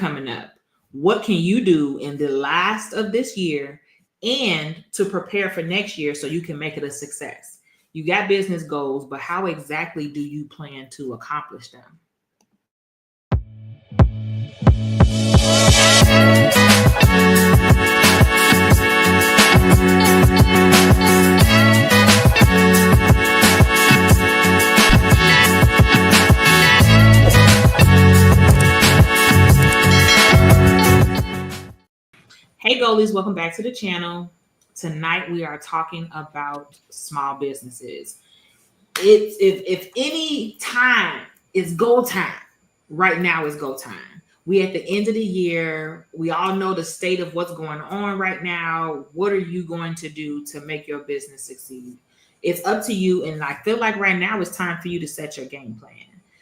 coming up. What can you do in the last of this year and to prepare for next year so you can make it a success? You got business goals, but how exactly do you plan to accomplish them? Hey goalies, welcome back to the channel. Tonight we are talking about small businesses. It's if any time is go time, right now is go time. We at the end of the year, we all know the state of what's going on right now. What are you going to do to make your business succeed? It's up to you, and I feel like right now it's time for you to set your game plan.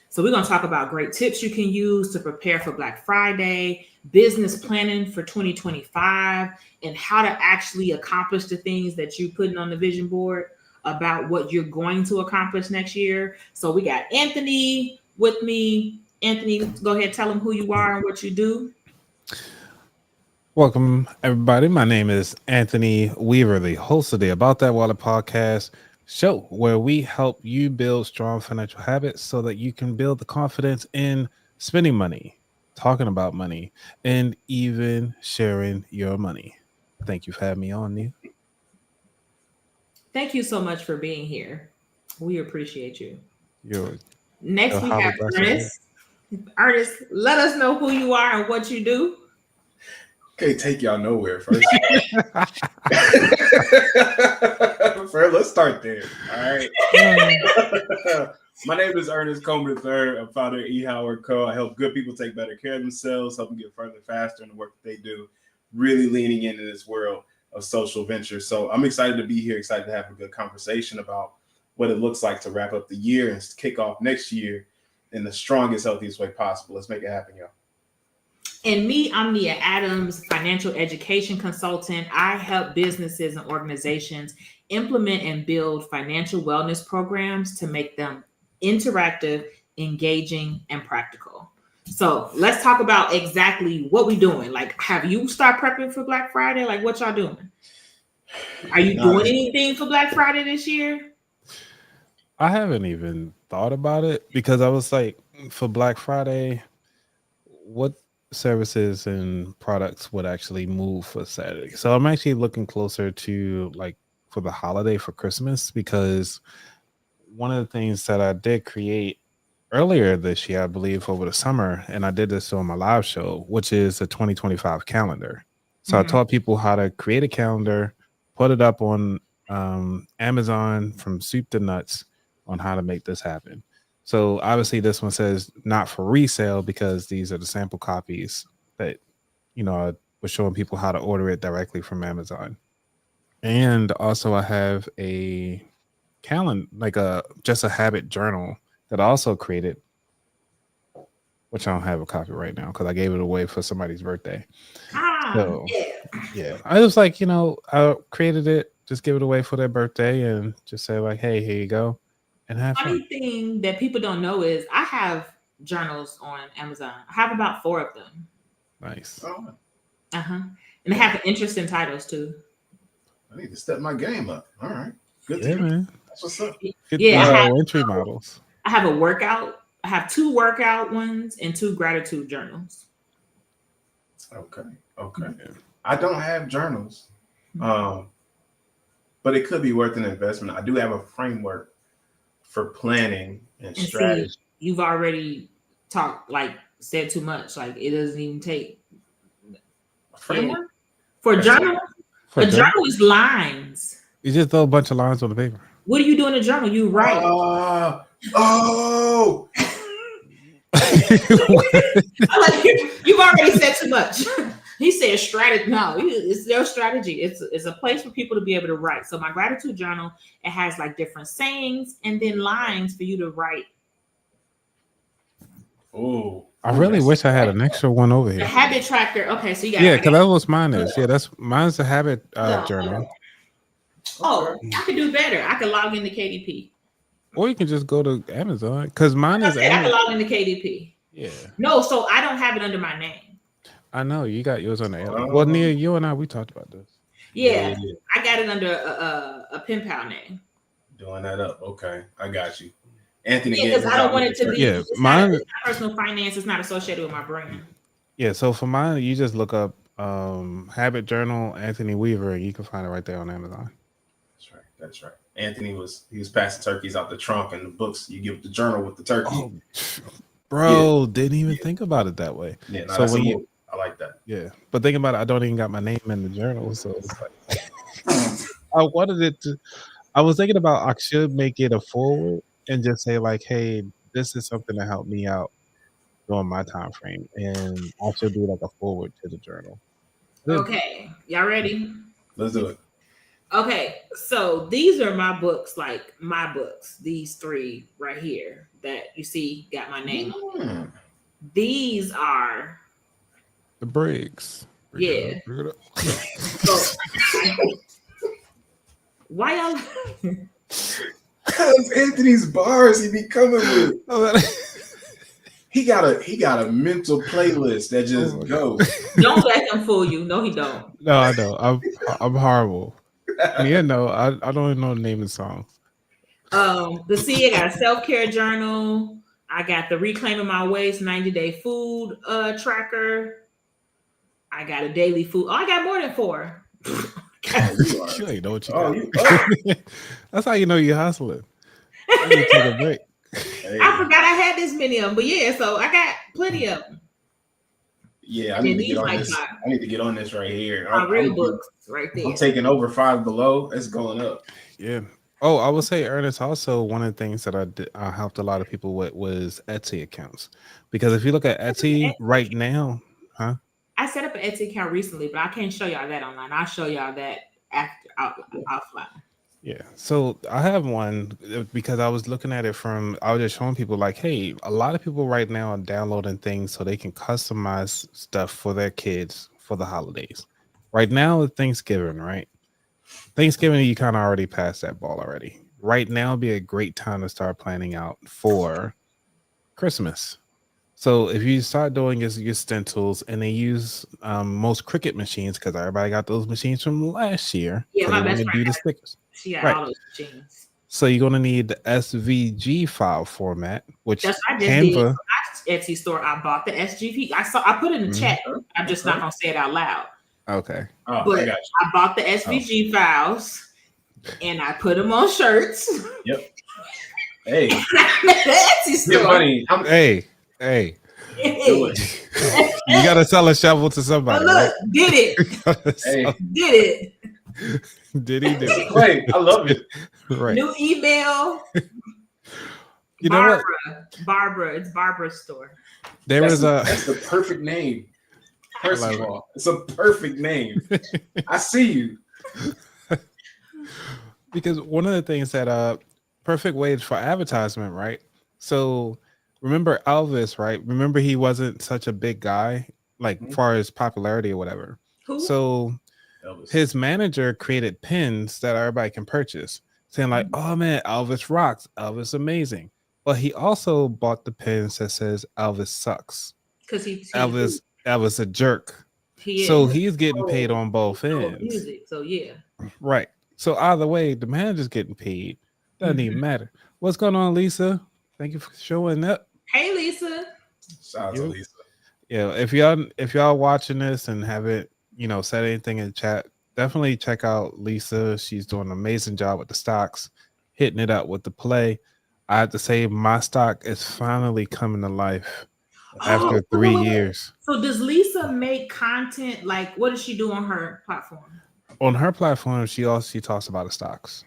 So we're going to talk about great tips you can use to prepare for Black Friday, business planning for 2025, and how to actually accomplish the things that you're putting on the vision board about what you're going to accomplish next year. So we got Anthony with me. Anthony, go ahead, tell them who you are and what you do. Welcome, everybody. My name is Anthony Weaver, the host of the About That Wallet podcast show, where we help you build strong financial habits so that you can build the confidence in spending money, talking about money, and even sharing your money. Thank you for having me on, Neil. Thank you so much for being here. We appreciate you. Next, we have Ernest. Ernest, let us know who you are and what you do. Okay, take y'all nowhere first. Let's start there. All right. My name is Ernest Coleman III. I'm founder of E. Howard Co. I help good people take better care of themselves, help them get further faster in the work that they do, really leaning into this world of social venture. So I'm excited to be here, excited to have a good conversation about what it looks like to wrap up the year and kick off next year in the strongest, healthiest way possible. Let's make it happen, y'all. And me, I'm Nia Adams, financial education consultant. I help businesses and organizations implement and build financial wellness programs to make them interactive, engaging, and practical. So let's talk about exactly what we're doing. Like, have you start prepping for Black Friday? Like, what y'all doing? Are you doing anything for Black Friday this year? I haven't even thought about it because I was like, for Black Friday, what services and products would actually move for Saturday? So I'm actually looking closer to like for the holiday for Christmas, because one of the things that I did create earlier this year, I believe over the summer, and I did this on my live show, which is a 2025 calendar. So I taught people how to create a calendar, put it up on Amazon from soup to nuts on how to make this happen. So obviously this one says not for resale because these are the sample copies that, you know, I was showing people how to order it directly from Amazon. And also I have a calendar, like just a habit journal that I also created, which I don't have a copy right now because I gave it away for somebody's birthday. So yeah, I was like, you know, I created it, just give it away for their birthday and just say like, hey, here you go. And have fun. Funny thing that people don't know is I have journals on Amazon. I have about 4 of them. Nice. And they have interesting titles too. I need to step my game up. All right. Good yeah, man. That's what's up. I have entry models. I have a workout. I have 2 workout ones and 2 gratitude journals. Okay. I don't have journals, but it could be worth an investment. I do have a framework for planning and strategy. See, you've already said too much. Like it doesn't even take a framework for a journal. A journal is lines. You just throw a bunch of lines on the paper. What do you do in a journal? You write. You've already said too much. He said strategy. No, it's their strategy. It's a place for people to be able to write. So my gratitude journal, it has like different sayings and then lines for you to write. Oh, I really wish I had an extra one over here. The habit tracker. Okay, so you got because that's what mine is. Yeah, mine's a habit journal. Oh, I could do better. I could log into KDP. Or you can just go to Amazon because mine is. I can log into KDP. Yeah. No, so I don't have it under my name. I know you got yours on the airline. Well, Nia, you and I, we talked about this. Yeah, I got it under a pen pal name. Doing that up. Okay, I got you. Anthony, Yeah, because I don't want it to be. Yeah, it's mine. not personal finance. It's not associated with my brand. Yeah, so for mine, you just look up Habit Journal Anthony Weaver, and you can find it right there on Amazon. That's right. That's right. Anthony was passing turkeys out the trunk, and the books you give the journal with the turkey. Oh, bro, didn't even think about it that way. Yeah, no, so when you, I like that. Yeah, but think about it, I don't even got my name in the journal, so it's like I wanted it to. I was thinking about I should make it a forward and just say like, hey, this is something to help me out during my time frame, and I should do like a forward to the journal. Okay, y'all ready? Let's do it. Okay, so these are my books, like my books. These three right here that you see got my name on it. These are the Briggs. Yeah. So, why y'all? Because Anthony's bars he be coming with. He got a mental playlist that just goes. Don't let him fool you. No, he don't. No, I know. I'm horrible. Yeah, no, I don't even know the name of the songs. I got a self-care journal. I got the Reclaiming My Waist 90-day food tracker. I got a daily food. Oh, I got more than 4. You ain't know what you got. That's how you know you're hustling. You need to take a break. Hey. I forgot I had this many of them, but yeah, so I got plenty of them. Yeah, I need to get on this. I need to get on this right here. My real books right there. I'm taking over Five Below. It's going up. Yeah. Oh, I would say, Ernest, also one of the things that I helped a lot of people with was Etsy accounts. Because if you look at Etsy right now, I set up an Etsy account recently, but I can't show y'all that online. I'll show y'all that offline. Yeah. So I have one because I was looking at it I was just showing people like, hey, a lot of people right now are downloading things so they can customize stuff for their kids for the holidays. Right now, Thanksgiving, right? Thanksgiving, you kind of already passed that ball already. Right now would be a great time to start planning out for Christmas. So if you start doing your stencils, and they use most Cricut machines because everybody got those machines from last year. Yeah, so my best friend do the stickers. She got all those machines. So you're gonna need the SVG file format, which that's what I just Canva. did. My Etsy store, I bought the SVG. I put it in the chat. I'm just not gonna say it out loud. Okay. Oh, but I bought the SVG files and I put them on shirts. Yep. Hey. Etsy store. Money. Hey. You gotta sell a shovel to somebody. But look, right? Did it. Hey. Did it. Did he do it? Wait, I love it. Right. New email. You Barbara. know what? Barbara. It's Barbara's store. That's the perfect name. First of all, it's a perfect name. I see you. Because one of the things that perfect ways for advertisement, right? So remember Elvis, right? Remember he wasn't such a big guy, like far as popularity or whatever. Who? So Elvis. His manager created pins that everybody can purchase, saying like, "Oh man, Elvis rocks, Elvis amazing." But he also bought the pins that says Elvis sucks because Elvis a jerk. So he's getting paid on both ends. Music, so yeah. Right. So either way, the manager's getting paid. Doesn't even matter. What's going on, Lisa? Thank you for showing up. Hey, Lisa. Shout out to Lisa. Yeah, if y'all watching this and haven't, said anything in the chat, definitely check out Lisa. She's doing an amazing job with the stocks, hitting it up with the play. I have to say, my stock is finally coming to life after 3 years. So does Lisa make content? Like, what does she do on her platform? On her platform, she talks about the stocks,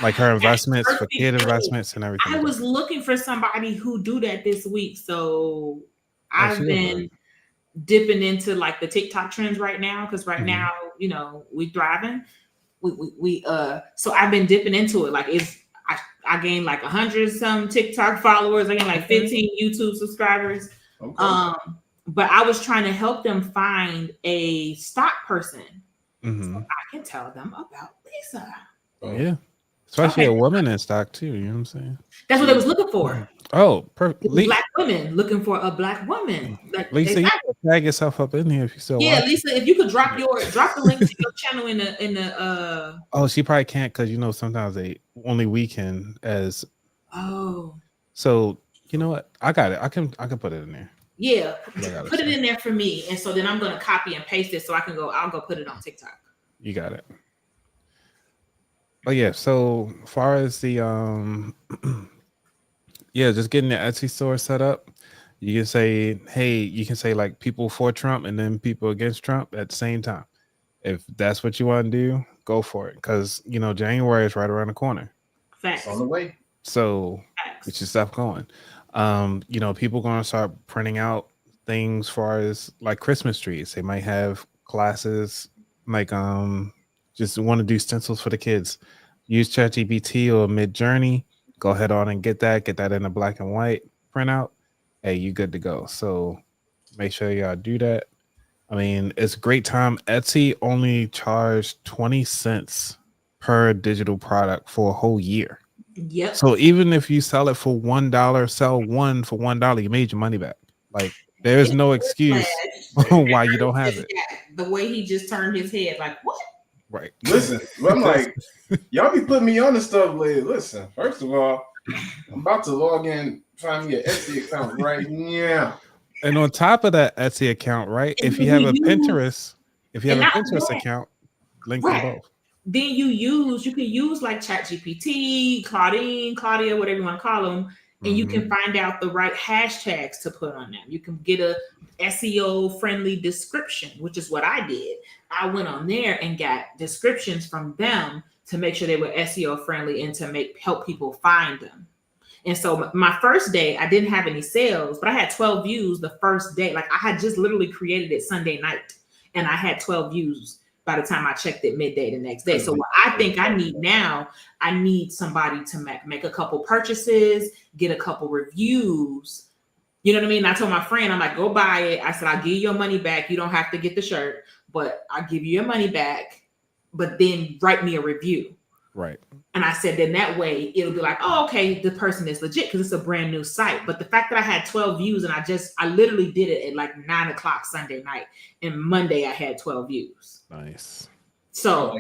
like her investments for kid investments and everything. I was looking for somebody who do that this week, so I've been dipping into like the TikTok trends right now because now we thriving. So I've been dipping into it. Like I gained like 100 some TikTok followers. I gained like 15 YouTube subscribers. Okay. But I was trying to help them find a stock person. So I can tell them about Lisa. Yeah. Especially Okay. a woman in stock too. You know what I'm saying? That's what they was looking for. Oh, perfect. It was black women looking for a black woman. Like, Lisa, you exactly. can tag yourself up in here if you still Yeah, watching. Lisa, if you could drop the link to your channel in the Oh, she probably can't because sometimes they only weekend as. Oh. So you know what? I got it. I can put it in there. Yeah, put it in there for me, and so then I'm gonna copy and paste it so I'll go put it on TikTok. You got it. Oh yeah. So far as the yeah, just getting the Etsy store set up. You can say, hey, you can say like people for Trump and then people against Trump at the same time. If that's what you want to do, go for it. Because January is right around the corner. Facts. It's on the way. So get your stuff going. People gonna start printing out things far as like Christmas trees. They might have classes like just want to do stencils for the kids. Use ChatGPT or Midjourney. Go ahead on and get that in a black and white printout. Hey, you good to go. So make sure y'all do that. I mean, it's a great time. Etsy only charged 20 cents per digital product for a whole year. Yep. So even if you sell it for $1, sell one for $1, you made your money back. Like there's no excuse why you don't have it. The way he just turned his head, like what? Right. Listen, I'm like, y'all be putting me on the stuff lately. Listen, first of all, I'm about to log in, find me an Etsy account right now. And on top of that Etsy account, right? If you have a Pinterest, account, link them both. Then you can use like ChatGPT, Claudia, whatever you want to call them, and you can find out the right hashtags to put on them. You can get a SEO friendly description, which is what I did. I went on there and got descriptions from them to make sure they were SEO friendly and to help people find them. And so my first day, I didn't have any sales, but I had 12 views the first day. Like I had just literally created it Sunday night and I had 12 views by the time I checked it midday the next day. So what I think I need now, I need somebody to make a couple purchases, get a couple reviews. You know what I mean? I told my friend, I'm like, go buy it. I said, I'll give you your money back. You don't have to get the shirt, but I'll give you your money back, but then write me a review. Right. And I said, then that way it'll be like, oh, okay, the person is legit because it's a brand new site. But the fact that I had 12 views and I literally did it at like 9:00 Sunday night, and Monday I had 12 views. Nice. So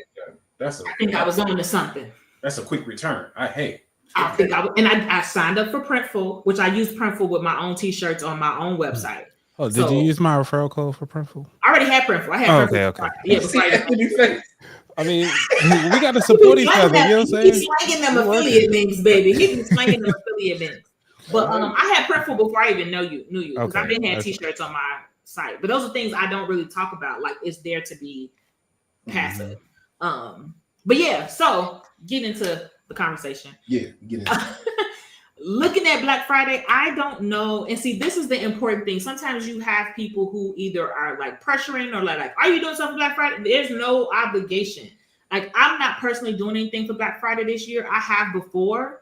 I think I was on to something. That's a quick return. I signed up for Printful, which I use Printful with my own t-shirts on my own website. Oh, did you use my referral code for Printful? I already had Printful. I had Printful. Okay. Yeah, I mean, we got to support each other. You know what I'm saying? He's slanging them affiliate links, baby. He's slanging them affiliate links. But I had Printful before I even knew you because I've been had t-shirts on my site. But those are things I don't really talk about. Like it's there to be passive. But yeah, so get into the conversation. Yeah, get into Looking at Black Friday, I don't know. And see, this is the important thing. Sometimes you have people who either are like pressuring or like, are you doing something for Black Friday? There's no obligation. Like, I'm not personally doing anything for Black Friday this year. I have before,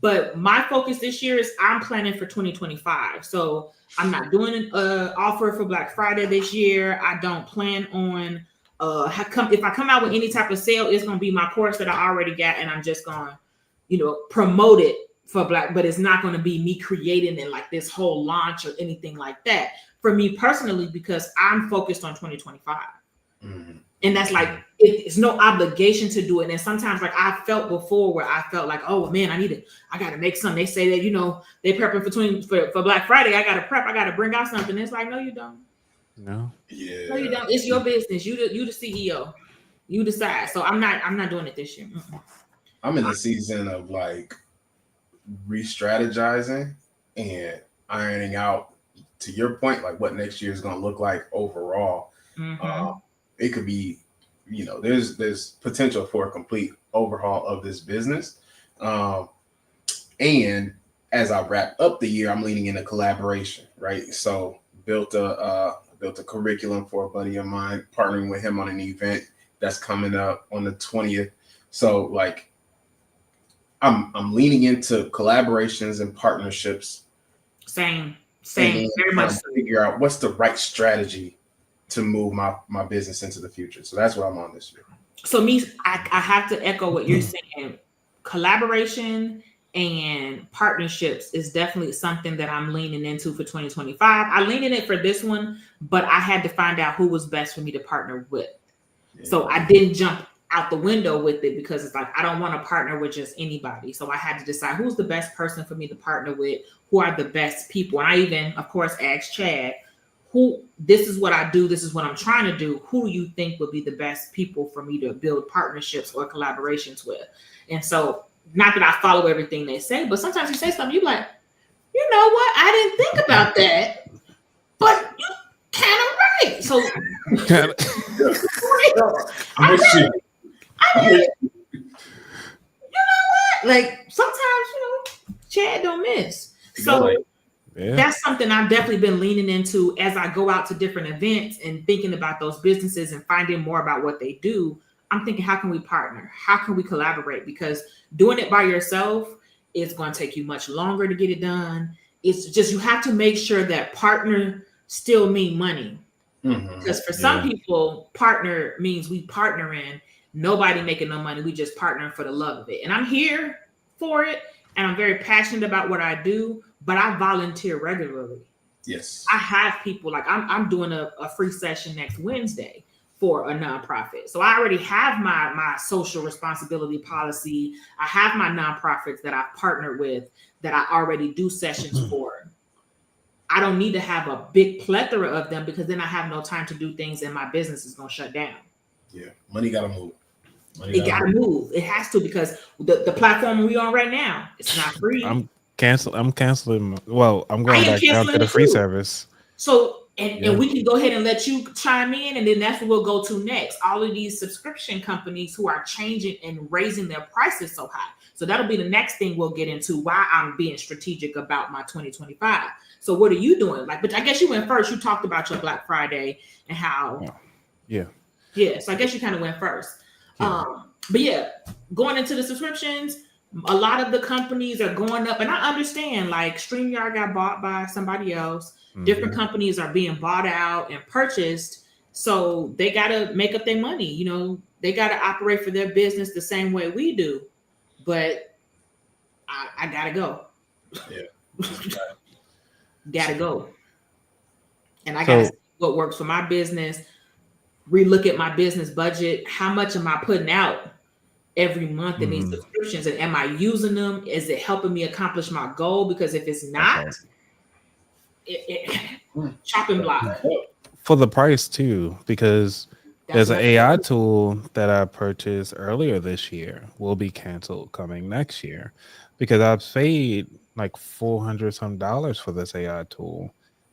but my focus this year is I'm planning for 2025. So I'm not doing an offer for Black Friday this year. I don't plan on if I come out with any type of sale, it's going to be my course that I already got, and I'm just going to, promote it for Black, but it's not going to be me creating it like this whole launch or anything like that for me personally, because I'm focused on 2025. And that's like, it's no obligation to do it. And sometimes like I felt before where I felt like, oh man, I got to make something. They say that, they prepping for Black Friday. I got to prep. I got to bring out something. It's like, no, you don't. No. Yeah. No, you don't. It's your business. You the CEO. You decide. So I'm not doing it this year. I'm in the season of like re-strategizing and ironing out, to your point, like what next year is going to look like overall. It could be, there's potential for a complete overhaul of this business. And as I wrap up the year, I'm leaning into collaboration, right? So built a curriculum for a buddy of mine, partnering with him on an event that's coming up on the 20th. So like I'm leaning into collaborations and partnerships. Same, very much. Figure out what's the right strategy to move my business into the future. So that's what I'm on this year. So I have to echo what you're saying. collaboration and partnerships is definitely something that I'm leaning into for 2025. I leaned in it for this one, but I had to find out who was best for me to partner with. So I didn't jump out the window with it because it's like I don't want to partner with just anybody. So I had to decide who's the best person for me to partner with, who are the best people. And I even, of course, asked Chad, who this is what I do, this is what I'm trying to do. Who do you think would be the best people for me to build partnerships or collaborations with? And so, not that I follow everything they say, but sometimes you say something, you're like, you know what? I didn't think about that, but you kind of right. So I'm with you. you know what? Like sometimes, Chad don't miss. So that's something I've definitely been leaning into as I go out to different events and thinking about those businesses and finding more about what they do. I'm thinking, how can we partner? How can we collaborate? Because doing it by yourself is going to take you much longer to get it done. It's just you have to make sure that partner still mean money. Because for some people, partner means we partnering, nobody making no money. We just partnering for the love of it. And I'm here for it. And I'm very passionate about what I do, but I volunteer regularly. Yes. I have people like I'm doing a free session next Wednesday for a nonprofit. So I already have my social responsibility policy. I have my nonprofits that I've partnered with that I already do sessions for. I don't need to have a big plethora of them because then I have no time to do things and my business is going to shut down. Yeah, money got to move. It got to move. It has to because the platform we on right now, it's not free. I'm canceling. Well, I'm going back down to the free service. So, and we can go ahead and let you chime in, and then that's what we'll go to next. All of these subscription companies who are changing and raising their prices so high. So that'll be the next thing we'll get into why I'm being strategic about my 2025. So what are you doing? Like, but I guess you went first. You talked about your Black Friday and how. Yeah. So I guess you kind of went first. But yeah, going into the subscriptions, a lot of the companies are going up, and I understand. Like StreamYard got bought by somebody else. Different companies are being bought out and purchased, so they got to make up their money. You know, they got to operate for their business the same way we do. But I gotta go. Yeah, gotta go. And I gotta see what works for my business. Relook at my business budget. How much am I putting out every month in these subscriptions, and am I using them? Is it helping me accomplish my goal? Because if it's not, chopping block for the price too, because there's an AI tool that I purchased earlier this year will be canceled coming next year because I've paid like $400 some for this AI tool,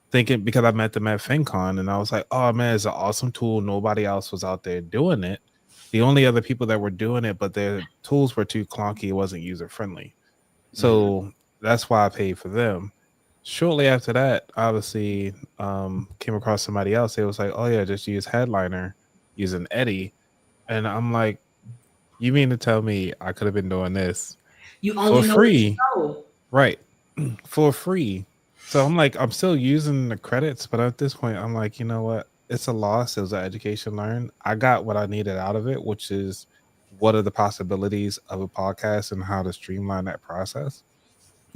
thinking because I met them at FinCon and I was like, oh man, it's an awesome tool. Nobody else was out there doing it. The only other people that were doing it, but their tools were too clunky. It wasn't user friendly. So that's why I paid for them. Shortly after that, obviously, came across somebody else. It was like, oh yeah, just use Headliner using Eddie. And I'm like, you mean to tell me I could have been doing this for free? Right. For free. So I'm like, I'm still using the credits, but at this point, I'm like, you know what? It's a loss. It was an education learned. I got what I needed out of it, which is what are the possibilities of a podcast and how to streamline that process.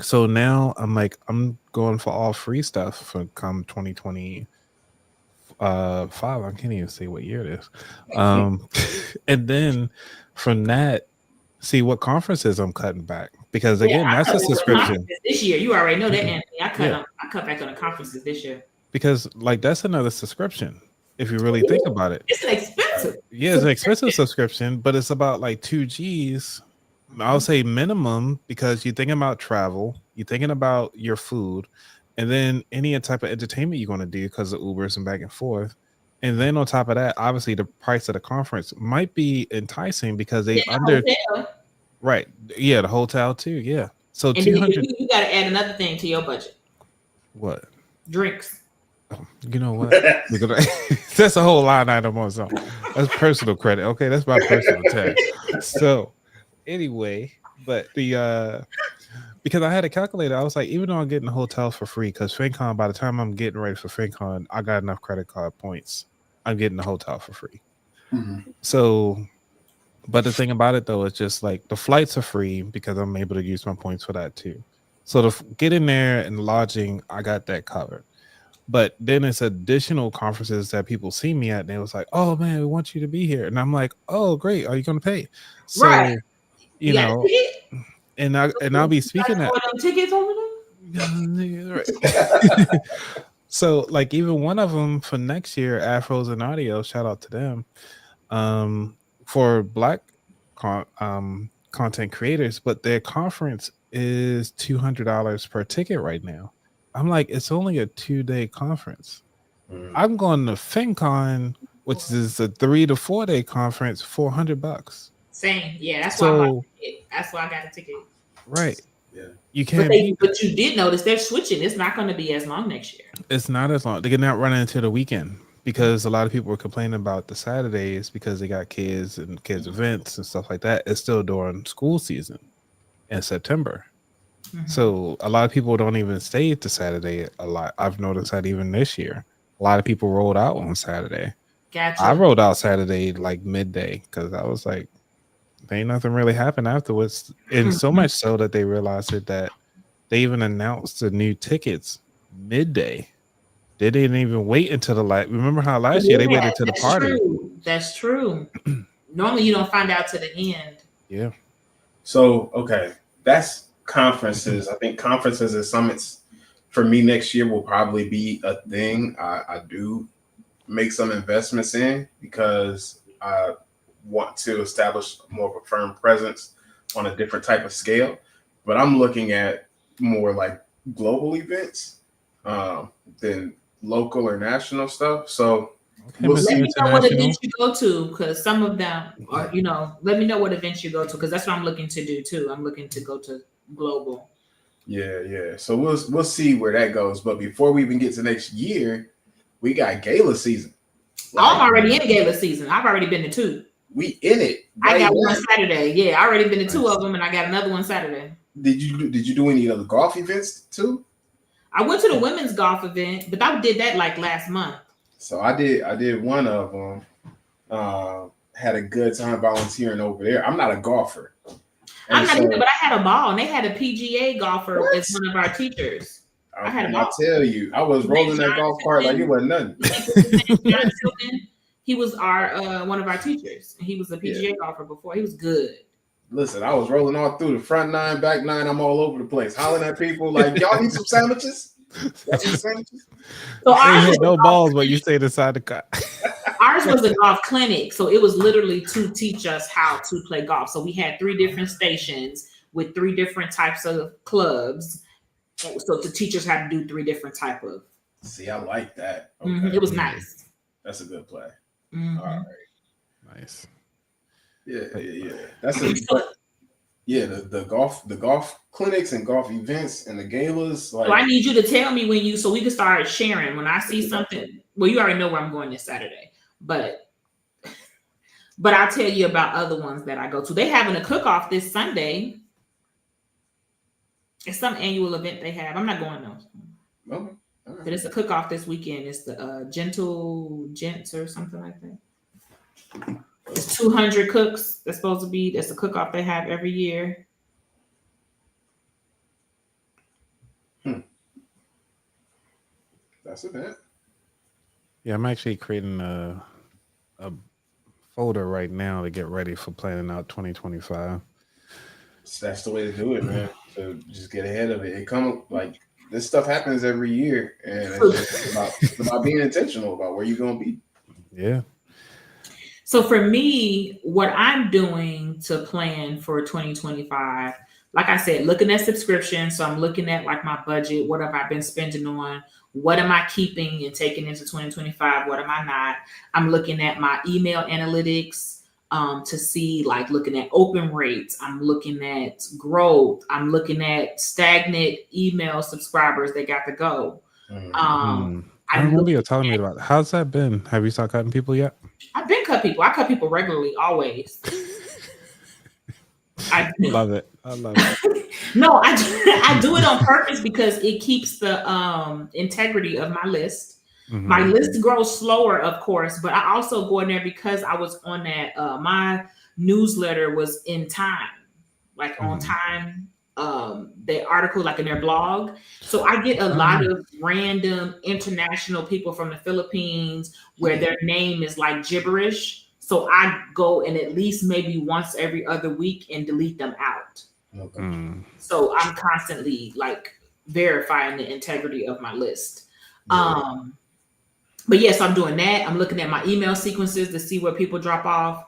So now I'm like, I'm going for all free stuff for come 2025. I can't even say what year it is. And then from that, see what conferences I'm cutting back because again, that's a subscription. This year, you already know that, Anthony. I cut back on the conferences this year because like that's another subscription. If you really think about it, it's an expensive. Yeah, it's an expensive subscription, but it's about like 2 G's. I'll say minimum because you're thinking about travel, you're thinking about your food, and then any type of entertainment you're going to do because of Ubers and back and forth. And then on top of that, obviously the price of the conference might be enticing because they right. Yeah, the hotel too. Yeah. So and 200. You got to add another thing to your budget. What? Drinks. You know what? That's a whole line item on something. That's personal credit. Okay, that's my personal tax. So anyway, but the because I had a calculator, I was like, even though I'm getting a hotel for free, because FinCon, by the time I'm getting ready for FinCon, I got enough credit card points. I'm getting the hotel for free. So But the thing about it though is just like the flights are free because I'm able to use my points for that too. So to get in there and lodging, I got that covered. But then it's additional conferences that people see me at, and it was like, "Oh man, we want you to be here," and I'm like, "Oh great, are you going to pay?" Right. So you know, I'll be speaking at tickets over right. So like even one of them for next year, Afros and Audio, shout out to them. For Black content creators, but their conference is $200 per ticket right now. I'm like, it's only a 2-day conference. I'm going to FinCon, which is a 3 to 4 day conference, $400. Same, yeah. That's why I bought a ticket. That's why I got a ticket. Right. Yeah. You can't beat that. But you did notice they're switching. It's not going to be as long next year. It's not as long. They're not running into the weekend because a lot of people were complaining about the Saturdays because they got kids and kids events and stuff like that. It's still during school season in September. So a lot of people don't even stay to Saturday a lot. I've noticed that even this year. A lot of people rolled out on Saturday. Gotcha. I rolled out Saturday like midday because I was like, there ain't nothing really happened afterwards. And so much so that they realized that they even announced the new tickets midday. They didn't even wait until the light. Remember how last year they waited to the party? True. That's true. Normally you don't find out to the end. Yeah. So, okay, that's conferences. I think conferences and summits for me next year will probably be a thing. I do make some investments in because I want to establish more of a firm presence on a different type of scale. But I'm looking at more like global events than local or national stuff. So let me know what events you go to, because some of them are, let me know what events you go to, because that's what I'm looking to do too. I'm looking to go to global. Yeah. So we'll see where that goes. But before we even get to next year, we got gala season. I'm already in gala season. I've already been to 2. We in it. Right, I got one Saturday. Yeah, I already been to 2 of them, and I got another one Saturday. Did you do any other golf events too? I went to the women's golf event, but I did that like last month. So I did one of them. Had a good time volunteering over there. I'm not a golfer. I'm not either, but I had a ball, and they had a PGA golfer as one of our teachers. I had a ball. I tell you, I was rolling that golf cart like it wasn't nothing. He was our one of our teachers. He was a PGA golfer before. He was good. Listen, I was rolling all through the front 9, back 9. I'm all over the place, hollering at people like, "Y'all need some sandwiches." So I had no balls, but you stayed inside the car. Ours was a golf clinic, so it was literally to teach us how to play golf. So we had 3 different stations with 3 different types of clubs. So to teach us how to do 3 different type of. See, I like that. Okay. It was nice. That's a good play. Mm-hmm. All right. Nice. Yeah. That's the golf clinics and golf events and the galas. Like, so I need you to tell me so we can start sharing when I see something. Well, you already know where I'm going this Saturday, but I'll tell you about other ones that I go to. They having a cook-off this Sunday. It's some annual event they have. I'm not going though. Okay. Right. But it's a cook-off this weekend. It's the Gentle Gents or something like that. It's 200 cooks. That's supposed to be. It's a cook-off they have every year. That's a bit. Yeah, I'm actually creating a folder right now to get ready for planning out 2025. That's the way to do it, man. So just get ahead of it. It come like this stuff happens every year, and it's just about being intentional about where you're gonna be. Yeah. So for me, what I'm doing to plan for 2025, like I said, looking at subscriptions. So I'm looking at like my budget. What have I been spending on? What am I keeping and taking into 2025? What am I not? I'm looking at my email analytics to see, like, looking at open rates. I'm looking at growth. I'm looking at stagnant email subscribers that got to go. I remember you telling me about it. How's that been? Have you started cutting people yet? I've been cut people. I cut people regularly, always. I love it. I love it. No, I do it on purpose because it keeps the integrity of my list. My list grows slower, of course, but I also go in there because I was on that. My newsletter was in time, like on time. The article, like in their blog. So I get a lot of random international people from the Philippines where their name is like gibberish. So I go and at least maybe once every other week and delete them out. Okay. So I'm constantly like verifying the integrity of my list. But yes, I'm doing that. I'm looking at my email sequences to see where people drop off.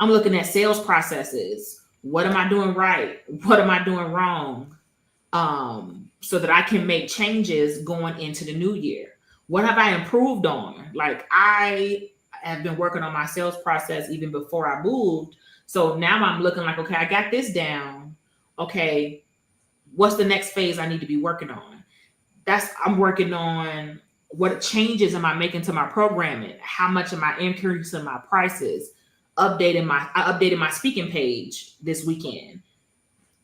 I'm looking at sales processes. What am I doing right? What am I doing wrong? So that I can make changes going into the new year. What have I improved on? Like I have been working on my sales process even before I moved. So now I'm looking like, okay, I got this down. Okay, what's the next phase I need to be working on? I'm working on what changes am I making to my programming? How much am I increasing my prices? I updated my speaking page this weekend.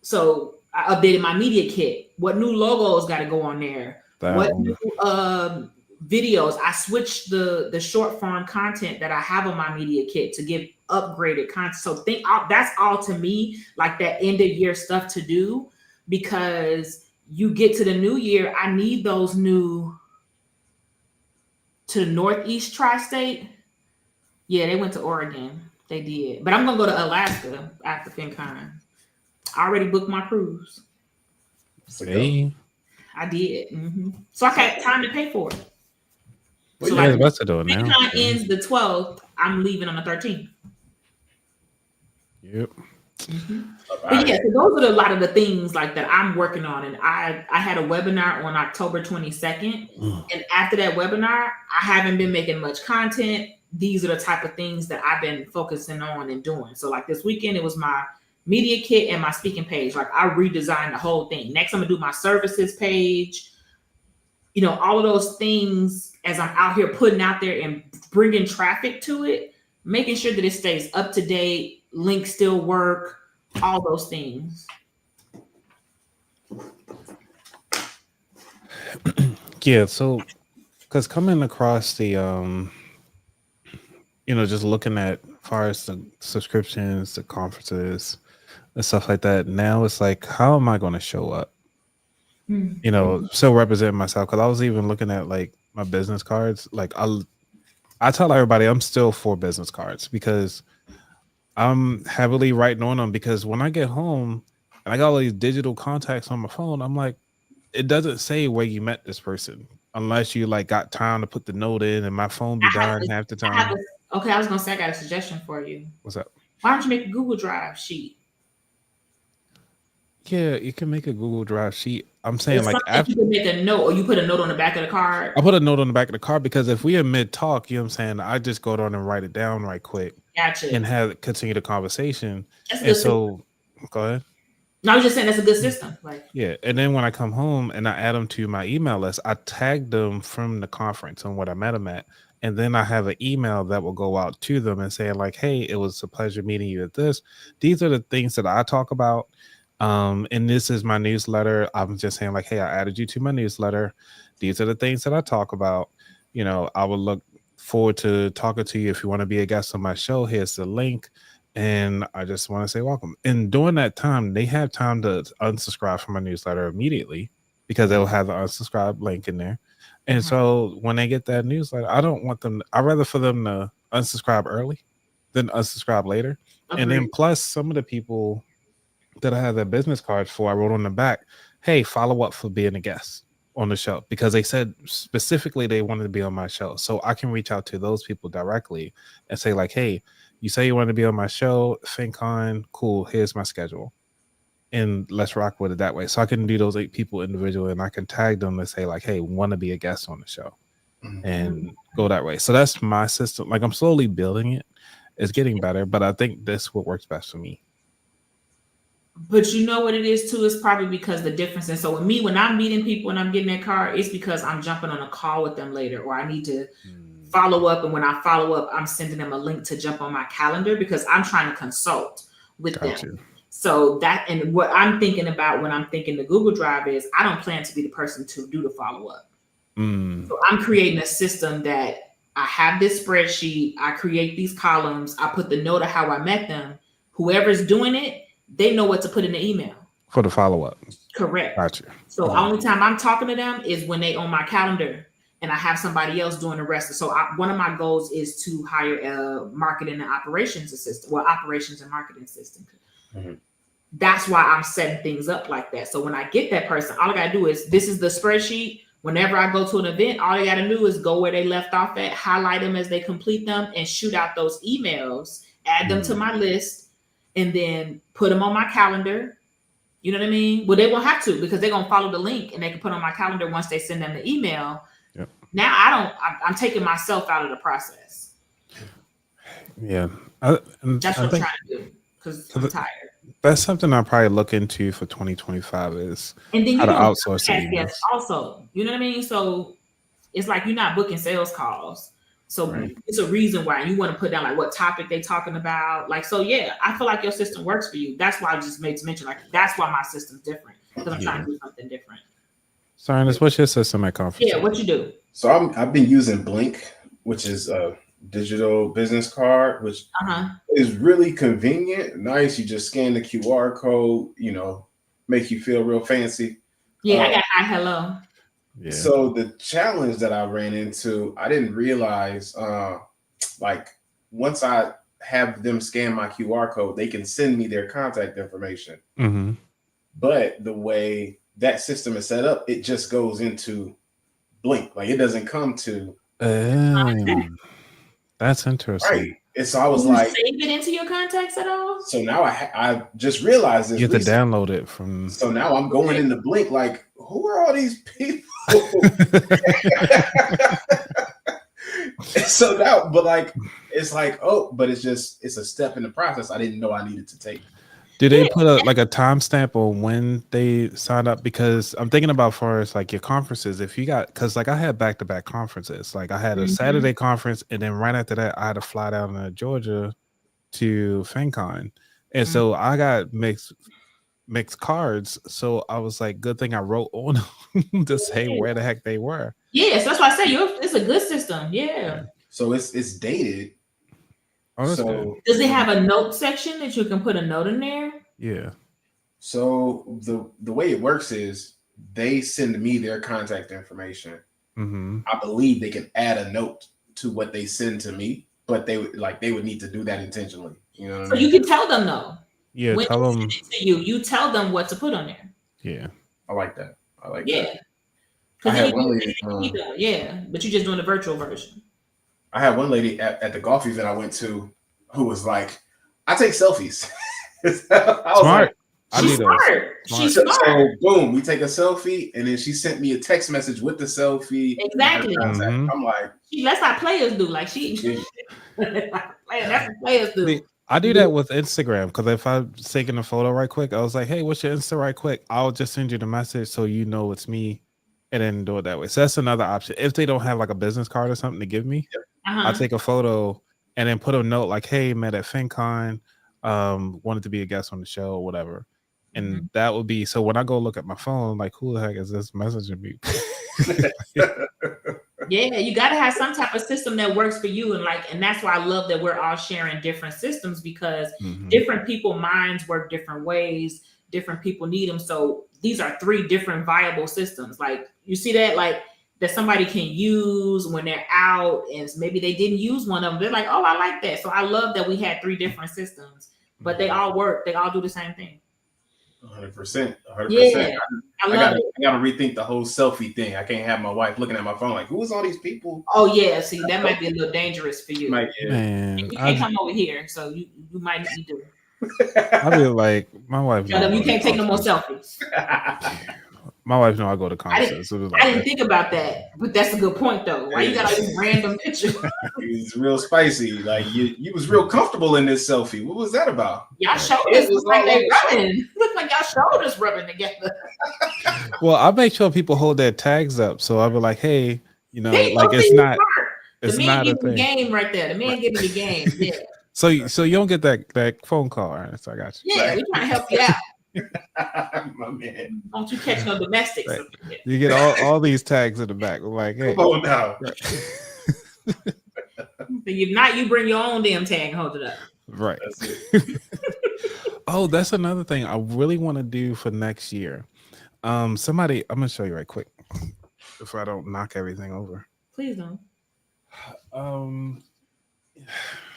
So I updated my media kit. What new logos got to go on there? New videos? I switched the short form content that I have on my media kit to give upgraded content. So that's all to me like that end of year stuff to do, because you get to the new year. I need those new to the Northeast tri-state. Yeah, they went to Oregon. They did, but I'm gonna go to Alaska after FinCon. I already booked my cruise. Hey. I did. So I had time to pay for it. So like, what's it doing now? FinCon ends the 12th. I'm leaving on the 13th. Yep. But yeah, so those are a lot of the things like that I'm working on. And I had a webinar on October 22nd. And after that webinar, I haven't been making much content. These are the type of things that I've been focusing on and doing. So like this weekend, it was my media kit and my speaking page. Like I redesigned the whole thing. Next, I'm gonna do my services page. You know, all of those things as I'm out here putting out there and bringing traffic to it, making sure that it stays up to date, links still work, all those things. Yeah, so because coming across the just looking at as far as the subscriptions, the conferences and stuff like that, now it's like, how am I going to show up? Still represent myself, because I was even looking at like my business cards. Like I tell everybody I'm still for business cards because I'm heavily writing on them, because when I get home and I got all these digital contacts on my phone, I'm like, it doesn't say where you met this person unless you like got time to put the note in, and my phone be dying half the time. I was gonna say I got a suggestion for you. What's up? Why don't you make a Google Drive sheet? Yeah, you can make a Google Drive sheet. I'm saying like after you can make a note, or you put a note on the back of the card. I put a note on the back of the card because if we are mid talk, you know what I'm saying, I just go down and write it down right quick. Gotcha. And continue the conversation. And so go ahead. No, I was just saying that's a good system. Like yeah, and then when I come home and I add them to my email list, I tag them from the conference and what I met them at. And then I have an email that will go out to them and say like, hey, it was a pleasure meeting you at this. These are the things that I talk about. And this is my newsletter. I'm just saying like, hey, I added you to my newsletter. These are the things that I talk about. I would look forward to talking to you. If you want to be a guest on my show, here's the link. And I just want to say welcome. And during that time, they have time to unsubscribe from my newsletter immediately, because they'll have the unsubscribe link in there. And so when they get that newsletter, I'd rather for them to unsubscribe early than unsubscribe later. Agreed. And then plus some of the people that I have their business cards for, I wrote on the back, hey, follow up for being a guest on the show, because they said specifically they wanted to be on my show. So I can reach out to those people directly and say like, hey, you say you want to be on my show, FinCon, cool, here's my schedule. And let's rock with it that way. So I can do those 8 people individually, and I can tag them and say like, hey, want to be a guest on the show, and go that way. So that's my system. Like I'm slowly building it. It's getting better, but I think this what works best for me. But you know what it is too? It's probably because the difference. And so with me, when I'm meeting people and I'm getting that card, it's because I'm jumping on a call with them later, or I need to follow up. And when I follow up, I'm sending them a link to jump on my calendar because I'm trying to consult with them. So that, and what I'm thinking about when I'm thinking the Google Drive is I don't plan to be the person to do the follow up. So I'm creating a system that I have this spreadsheet. I create these columns. I put the note of how I met them. Whoever's doing it, they know what to put in the email. For the follow-up. Correct. Gotcha. So only time I'm talking to them is when they on my calendar and I have somebody else doing the rest. So one of my goals is to hire a marketing and operations assistant. Well, operations and marketing assistant. Mm-hmm. That's why I'm setting things up like that. So when I get that person, all I got to do is, this is the spreadsheet. Whenever I go to an event, all I got to do is go where they left off at, highlight them as they complete them, and shoot out those emails, add them to my list, and then put them on my calendar. You know what I mean? Well, they won't have to, because they're going to follow the link and they can put on my calendar once they send them the email. Yep. Now I'm taking myself out of the process. Yeah. That's what I'm trying to do, because I'm tired. That's something I'll probably look into for 2025 is and then how to outsource it. Also, you know what I mean? So it's like you're not booking sales calls. So it's a reason why you want to put down like what topic they talking about. Like, so yeah, I feel like your system works for you. That's why I just made to mention, like, that's why my system's different, because I'm trying to do something different. So Ernest, what's your system at conference? Yeah, what you do? So I've been using Blink, which is a digital business card, which is really convenient, nice. You just scan the QR code, you know, make you feel real fancy. Yeah, I got hi, hello. Yeah. So the challenge that I ran into, I didn't realize, like once I have them scan my QR code, they can send me their contact information. Mm-hmm. But the way that system is set up, it just goes into Blink. Like it doesn't come to. That's interesting. Right. And so I was like, save it into your contacts at all? So now I just realized this. You have to download it from. So now I'm going into Blink, like, who are all these people? So now, but like, it's like, oh, but it's a step in the process I didn't know I needed to take. Do they put a timestamp on when they sign up? Because I'm thinking about far as like your conferences, if you got, because like I had back-to-back conferences. Like I had a Saturday conference, and then right after that I had to fly down to Georgia to FinCon. And so I got mixed cards. So I was like, good thing I wrote on them to say where the heck they were. Yes, that's why I say it's a good system. Yeah. So it's dated. Oh, so does it have a note section that you can put a note in there? Yeah. So the way it works is they send me their contact information. Mm-hmm. I believe they can add a note to what they send to me, but they would need to do that intentionally. You know what I mean? You can tell them though. Yeah, when tell them to you tell them what to put on there. Yeah. I like that. Yeah. I had one lady, but you're just doing the virtual version. I had one lady at the golf event I went to who was like, I take selfies. Smart. She's smart. She's smart. So boom, we take a selfie, and then she sent me a text message with the selfie. Exactly. Mm-hmm. I'm like, that's how players do. Like that's what players do. I do that with Instagram, because if I'm taking a photo right quick, I was like, hey, what's your Insta right quick? I'll just send you the message so you know it's me, and then do it that way. So that's another option. If they don't have like a business card or something to give me, I'll take a photo and then put a note like, hey, met at FinCon, wanted to be a guest on the show or whatever. And that would be, so when I go look at my phone, like, who the heck is this messaging me? Yeah, you got to have some type of system that works for you. And that's why I love that we're all sharing different systems, because different people minds work different ways. Different people need them. So these are 3 different viable systems. Like, you see that, like, that somebody can use when they're out, and maybe they didn't use one of them. They're like, oh, I like that. So I love that we had 3 different systems, but they all work. They all do the same thing. 100%. Yeah, I gotta rethink the whole selfie thing. I can't have my wife looking at my phone like, who's all these people? Oh yeah, see, that might be a little dangerous for you. Man, you can't come over here, so you might need to. I feel like my wife. You can't take no more selfies. My wife know I go to concerts. I didn't think about that, but that's a good point though. Why you got all these random pictures? It's real spicy. Like you was real comfortable in this selfie. What was that about? Y'all shoulders look like they rubbing. Look like y'all shoulders rubbing together. Well, I make sure people hold their tags up, so I'll be like, hey, you know, like it's not. It's the man giving the game right there. The man giving the game. Yeah. So you don't get that phone call, Ernest. I got you. Yeah, we're trying to help you out. My man. Don't you catch no domestics. Right. up in here. You get all these tags in the back. I'm like, hey. Come on now. If not, you bring your own damn tag and hold it up. Right. That's it. Oh, that's another thing I really want to do for next year. Somebody, I'm gonna show you right quick if I don't knock everything over. Please don't.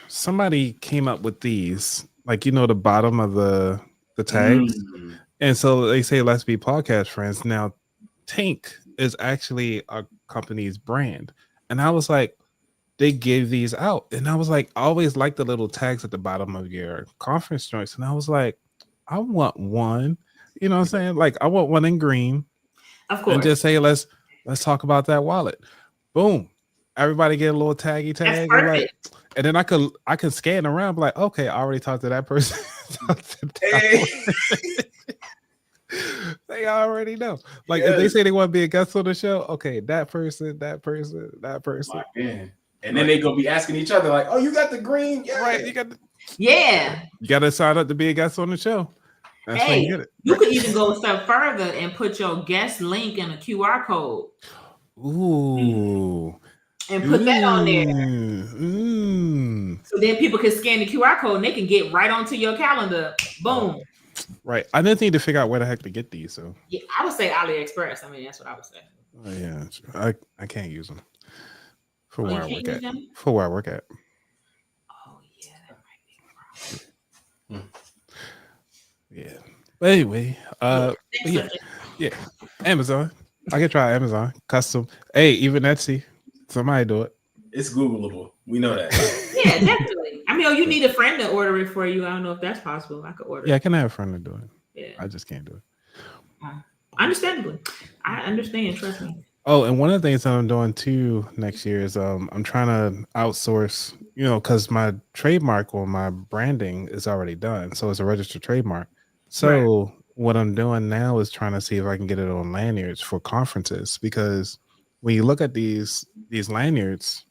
Somebody came up with these, like the bottom of the tags, and so they say let's be podcast friends. Now, Tink is actually a company's brand, and I was like, they gave these out, and I was like, I always like the little tags at the bottom of your conference joints, and I was like, I want one. You know what I'm saying? Like, I want one in green. Of course. And just say, let's talk about that wallet. Boom. Everybody get a little taggy tag. And then I can scan around, be like, okay, I already talked to that person. They already know. Like, if they say they want to be a guest on the show, okay, that person. Man. And then they gonna be asking each other, like, oh, you got the green? Yeah. Right. You got to sign up to be a guest on the show. That's when you get it. You could even go a step further and put your guest link in a QR code. Ooh. And put that on there. So then people can scan the QR code and they can get right onto your calendar. Boom. Right. I just need to figure out where the heck to get these. So yeah, I would say AliExpress. I mean, that's what I would say. Oh, yeah. I can't use them for where I work at. Oh, yeah, that might be a problem. Yeah. But anyway, yeah. Amazon. I can try Amazon. Custom. Hey, even Etsy. Somebody do it. It's Googleable. We know that. Yeah, definitely. I mean, you need a friend to order it for you. I don't know if that's possible. I could order it. Yeah, I can have a friend to do it. Yeah. I just can't do it. Understandably. I understand. Trust me. Oh, and one of the things that I'm doing too next year is I'm trying to outsource, because my trademark or my branding is already done. So it's a registered trademark. So what I'm doing now is trying to see if I can get it on lanyards for conferences, because when you look at these lanyards,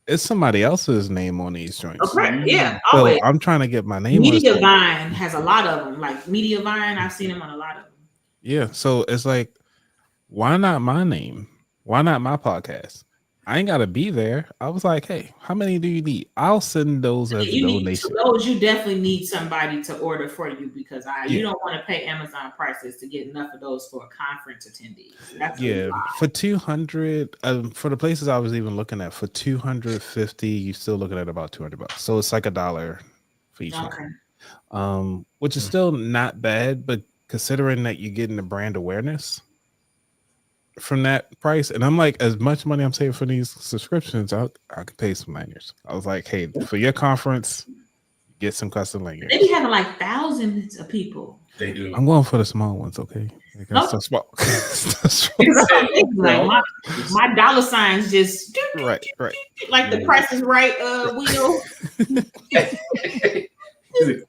it's somebody else's name on these joints. Okay, yeah. So always. I'm trying to get my name on Mediavine has a lot of them. Like Mediavine, I've seen them on a lot of them. Yeah. So it's like, why not my name? Why not my podcast? I ain't gotta be there. I was like, hey, how many do you need? I'll send those as donations. Those you definitely need somebody to order for you, because you don't want to pay Amazon prices to get enough of those for a conference attendees. That's for 200 for the places I was even looking at, for 250, you're still looking at about $200. So it's like $1 for each one. Which is still not bad, but considering that you're getting the brand awareness from that price, and I'm like, as much money I'm saving for these subscriptions, I could pay some lanyards. I was like, hey, for your conference, get some custom lanyards. They be having like thousands of people. They do. I'm going for the small ones, okay? Because so small. Like my dollar signs just right. Like the Price is Right wheel.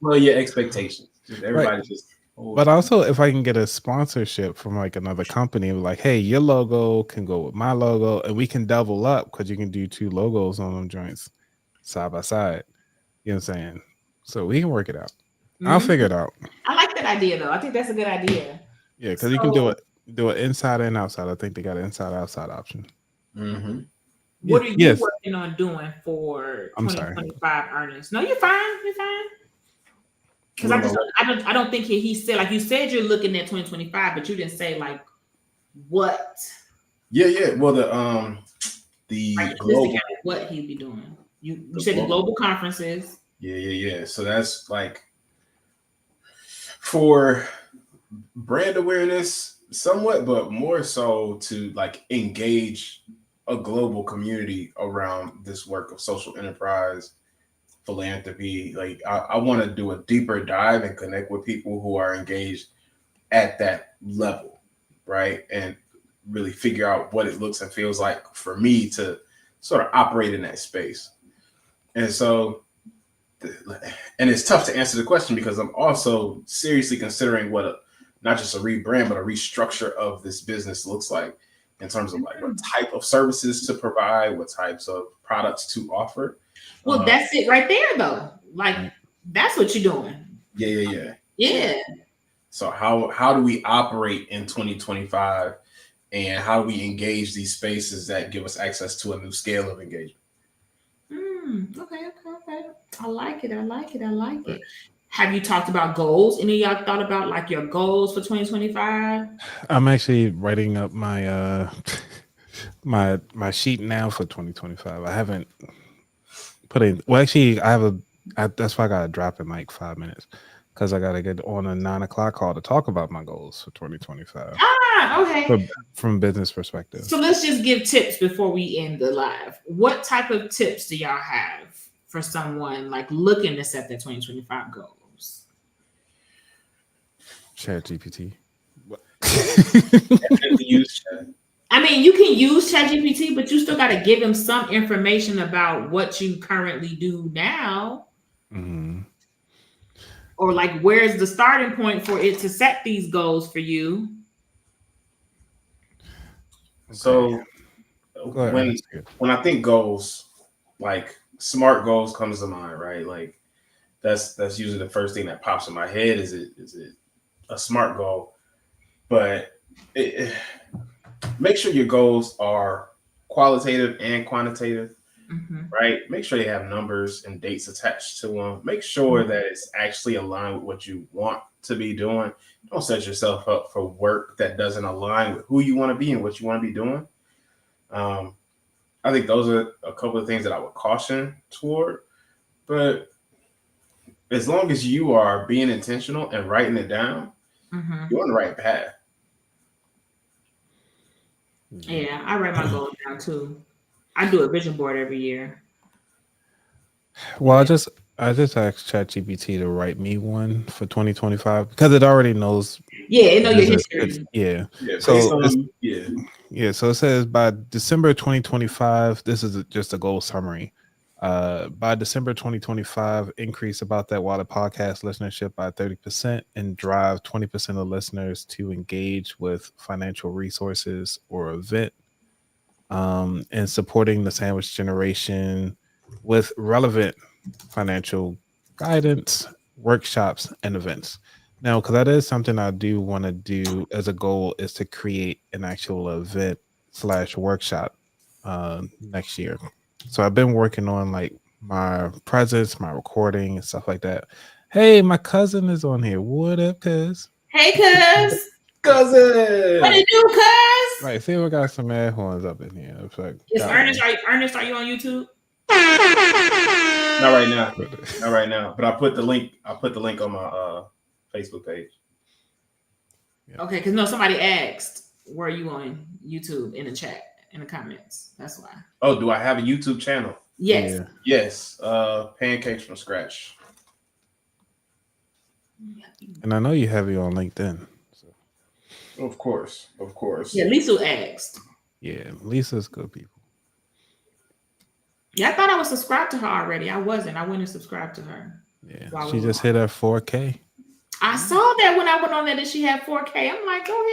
Well, your expectations. Everybody just. But also, if I can get a sponsorship from like another company, like, hey, your logo can go with my logo, and we can double up, because you can do 2 logos on them joints side by side. You know what I'm saying? So we can work it out. I'll figure it out. I like that idea though. I think that's a good idea. Yeah, because you can do it inside and outside. I think they got an inside outside option. Mm-hmm. What are you working on doing for 2025 earnings? No, you're fine. You're fine. Because I don't think he said, like you said, you're looking at 2025, but you didn't say like what. Yeah. Well, the global, what he'd be doing. You said the global conferences. Yeah. So that's like for brand awareness, somewhat, but more so to like engage a global community around this work of social enterprise, philanthropy. Like I want to do a deeper dive and connect with people who are engaged at that level, right? And really figure out what it looks and feels like for me to sort of operate in that space. And so, and it's tough to answer the question, because I'm also seriously considering what not just a rebrand, but a restructure of this business looks like, in terms of like what type of services to provide, what types of products to offer. Well, that's it right there, though. Like, that's what you're doing. Yeah. Yeah. So how do we operate in 2025, and how do we engage these spaces that give us access to a new scale of engagement? Okay. I like it. Have you talked about goals? Any of y'all thought about like your goals for 2025? I'm actually writing up my my sheet now for 2025. I haven't put in. Well, actually, that's why I got to drop in like 5 minutes because I got to get on a 9 o'clock call to talk about my goals for 2025 Okay. from business perspective. So let's just give tips before we end the live. What type of tips do y'all have for someone like looking to set their 2025 goals? Chat GPT. Definitely use chat. I mean, you can use ChatGPT, but you still got to give him some information about what you currently do now. Mm-hmm. Or like, where's the starting point for it to set these goals for you? So ahead. when I think goals, like SMART goals comes to mind, right? Like that's usually the first thing that pops in my head. Is it a SMART goal? But make sure your goals are qualitative and quantitative, right? Make sure they have numbers and dates attached to them. Make sure that it's actually aligned with what you want to be doing. Don't set yourself up for work that doesn't align with who you want to be and what you want to be doing. I think those are a couple of things that I would caution toward. But as long as you are being intentional and writing it down, you're on the right path. Yeah, I write my goals down too. I do a vision board every year. Well, I just asked ChatGPT to write me one for 2025 because it already knows. Yeah, it know your history. Yeah. So So it says by December 2025, this is just a goal summary. By December 2025, increase About That Water podcast listenership by 30% and drive 20% of listeners to engage with financial resources or event. And supporting the sandwich generation with relevant financial guidance, workshops, and events. Now, because that is something I do want to do as a goal, is to create an actual event / workshop next year. So I've been working on like my presence, my recording, and stuff like that. Hey, my cousin is on here. What up, cuz? Hey, cuz. Cousin. What it do, cuz? Right, see, we got some air horns up in here. It's like, Ernest, are you on YouTube? Not right now. Not right now. But I put the link on my Facebook page. Okay, because no, somebody asked, were you on YouTube in the chat, in the comments? That's why. Oh, do I have a YouTube channel? Yes. Yeah. Yes. Pancakes from Scratch. And I know you have it on LinkedIn. So. Of course. Yeah, Lisa asked. Yeah, Lisa's good people. Yeah, I thought I was subscribed to her already. I wasn't. I went and subscribed to her. Yeah, she just hit her 4K. I saw that when I went on there that she had 4K. I'm like, go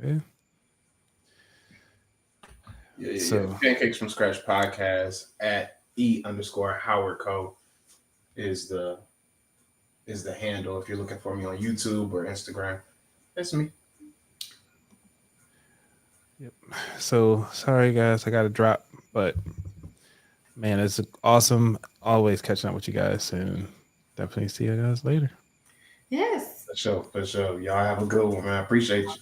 ahead. Yeah. So Pancakes from Scratch podcast at @E_Howard Co is the handle if you're looking for me on YouTube or Instagram. That's me. Yep. So sorry guys, I gotta drop, but man, it's awesome always catching up with you guys, and definitely see you guys later. Yes. For sure. Y'all have a good one, man. I appreciate you.